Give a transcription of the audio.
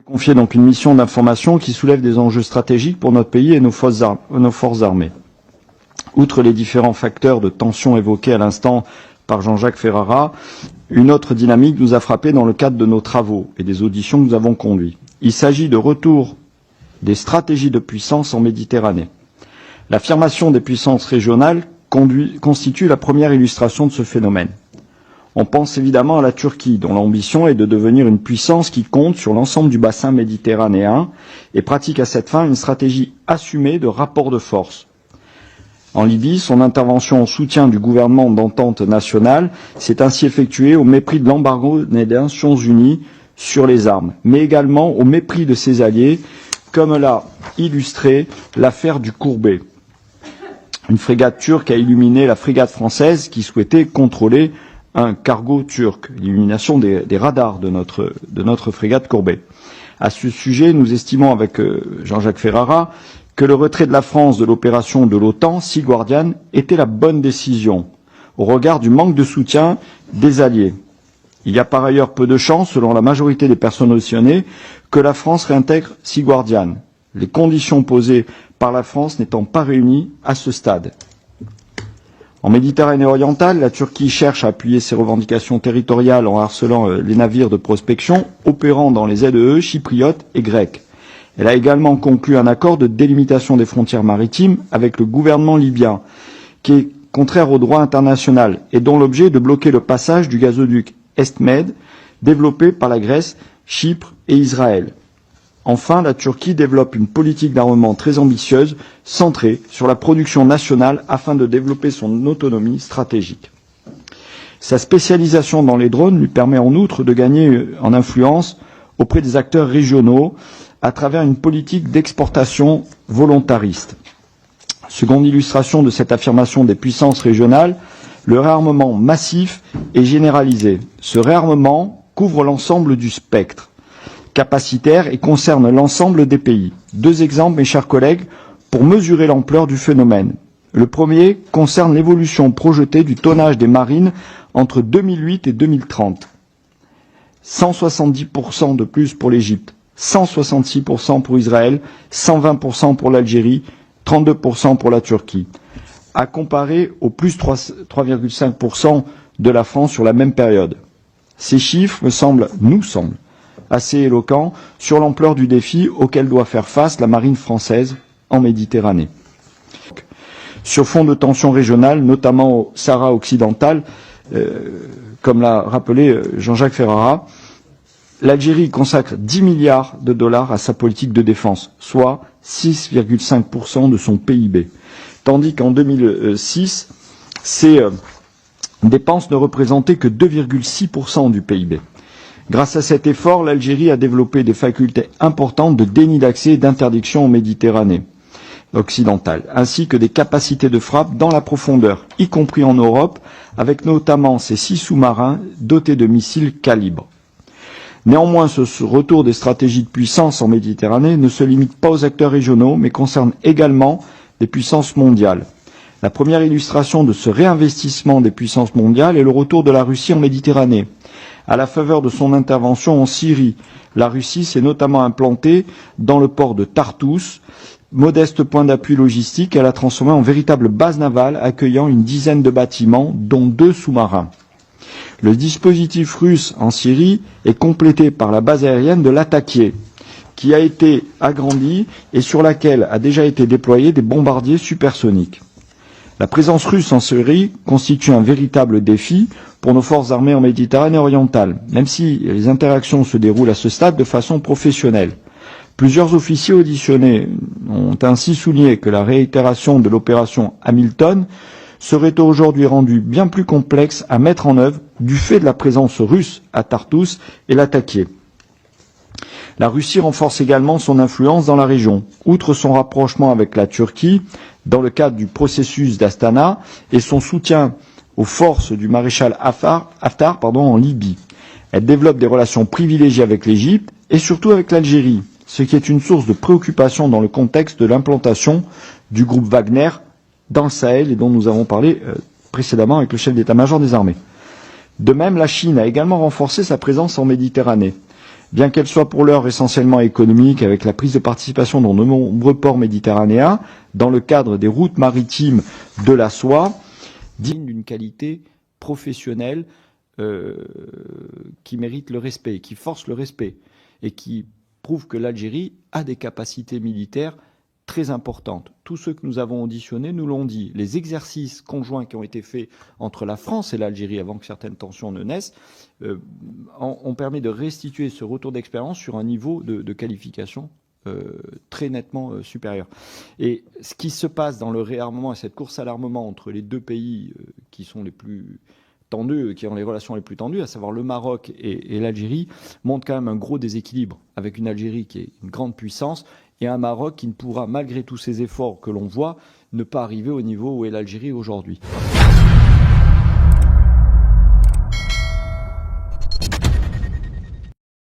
confié donc une mission d'information qui soulève des enjeux stratégiques pour notre pays et nos forces armées. Outre les différents facteurs de tension évoqués à l'instant par Jean-Jacques Ferrara, une autre dynamique nous a frappé dans le cadre de nos travaux et des auditions que nous avons conduites. Il s'agit de retour des stratégies de puissance en Méditerranée. L'affirmation des puissances régionales constitue la première illustration de ce phénomène. On pense évidemment à la Turquie, dont l'ambition est de devenir une puissance qui compte sur l'ensemble du bassin méditerranéen et pratique à cette fin une stratégie assumée de rapport de force. En Libye, son intervention en soutien du gouvernement d'entente nationale s'est ainsi effectuée au mépris de l'embargo des Nations Unies sur les armes, mais également au mépris de ses alliés, comme l'a illustré l'affaire du Courbet. Une frégate turque a illuminé la frégate française qui souhaitait contrôler un cargo turc, l'illumination des radars de notre frégate Courbet. À ce sujet, nous estimons avec Jean-Jacques Ferrara que le retrait de la France de l'opération de l'OTAN, Sea Guardian, était la bonne décision, au regard du manque de soutien des alliés. Il y a par ailleurs peu de chances, selon la majorité des personnes auditionnées, que la France réintègre Sea Guardian, les conditions posées par la France n'étant pas réunies à ce stade. En Méditerranée orientale, la Turquie cherche à appuyer ses revendications territoriales en harcelant les navires de prospection opérant dans les ZEE chypriotes et grecs. Elle a également conclu un accord de délimitation des frontières maritimes avec le gouvernement libyen, qui est contraire au droit international et dont l'objet est de bloquer le passage du gazoduc Est-Med, développé par la Grèce, Chypre et Israël. Enfin, la Turquie développe une politique d'armement très ambitieuse, centrée sur la production nationale afin de développer son autonomie stratégique. Sa spécialisation dans les drones lui permet en outre de gagner en influence auprès des acteurs régionaux à travers une politique d'exportation volontariste. Seconde illustration de cette affirmation des puissances régionales, le réarmement massif et généralisé. Ce réarmement couvre l'ensemble du spectre capacitaire et concerne l'ensemble des pays. Deux exemples, mes chers collègues, pour mesurer l'ampleur du phénomène. Le premier concerne l'évolution projetée du tonnage des marines entre 2008 et 2030. 170% de plus pour l'Égypte, 166% pour Israël, 120% pour l'Algérie, 32% pour la Turquie, à comparer au plus 3,5% de la France sur la même période. Ces chiffres nous semblent assez éloquents sur l'ampleur du défi auquel doit faire face la marine française en Méditerranée. Sur fond de tensions régionales, notamment au Sahara occidental, comme l'a rappelé Jean-Jacques Ferrara, l'Algérie consacre 10 milliards de dollars à sa politique de défense, soit 6,5% de son PIB. Tandis qu'en 2006, ces dépenses ne représentaient que 2,6% du PIB. Grâce à cet effort, l'Algérie a développé des facultés importantes de déni d'accès et d'interdiction en Méditerranée occidentale, ainsi que des capacités de frappe dans la profondeur, y compris en Europe, avec notamment ses 6 sous-marins dotés de missiles calibre. Néanmoins, ce retour des stratégies de puissance en Méditerranée ne se limite pas aux acteurs régionaux, mais concerne également les puissances mondiales. La première illustration de ce réinvestissement des puissances mondiales est le retour de la Russie en Méditerranée. À la faveur de son intervention en Syrie, la Russie s'est notamment implantée dans le port de Tartous, modeste point d'appui logistique, elle a transformé en véritable base navale accueillant une dizaine de bâtiments, dont 2 sous-marins. Le dispositif russe en Syrie est complété par la base aérienne de Latakia, qui a été agrandie et sur laquelle a déjà été déployé des bombardiers supersoniques. La présence russe en Syrie constitue un véritable défi pour nos forces armées en Méditerranée orientale, même si les interactions se déroulent à ce stade de façon professionnelle. Plusieurs officiers auditionnés ont ainsi souligné que la réitération de l'opération Hamilton serait aujourd'hui rendue bien plus complexe à mettre en œuvre du fait de la présence russe à Tartous et Latakia. La Russie renforce également son influence dans la région. Outre son rapprochement avec la Turquie, dans le cadre du processus d'Astana, et son soutien aux forces du maréchal Haftar en Libye. Elle développe des relations privilégiées avec l'Égypte et surtout avec l'Algérie, ce qui est une source de préoccupation dans le contexte de l'implantation du groupe Wagner dans le Sahel et dont nous avons parlé précédemment avec le chef d'état-major des armées. De même, la Chine a également renforcé sa présence en Méditerranée. bien qu'elle soit pour l'heure essentiellement économique, avec la prise de participation dans de nombreux ports méditerranéens, dans le cadre des routes maritimes de la soie, digne d'une qualité professionnelle qui mérite le respect, qui force le respect, et qui prouve que l'Algérie a des capacités militaires très importantes. Tous ceux que nous avons auditionnés nous l'ont dit. Les exercices conjoints qui ont été faits entre la France et l'Algérie avant que certaines tensions ne naissent ont permis de restituer ce retour d'expérience sur un niveau de qualification très nettement supérieur. Et ce qui se passe dans le réarmement et cette course à l'armement entre les deux pays qui sont les plus tendus, qui ont les relations les plus tendues, à savoir le Maroc et l'Algérie, montre quand même un gros déséquilibre, avec une Algérie qui est une grande puissance et un Maroc qui ne pourra, malgré tous ces efforts que l'on voit, ne pas arriver au niveau où est l'Algérie aujourd'hui.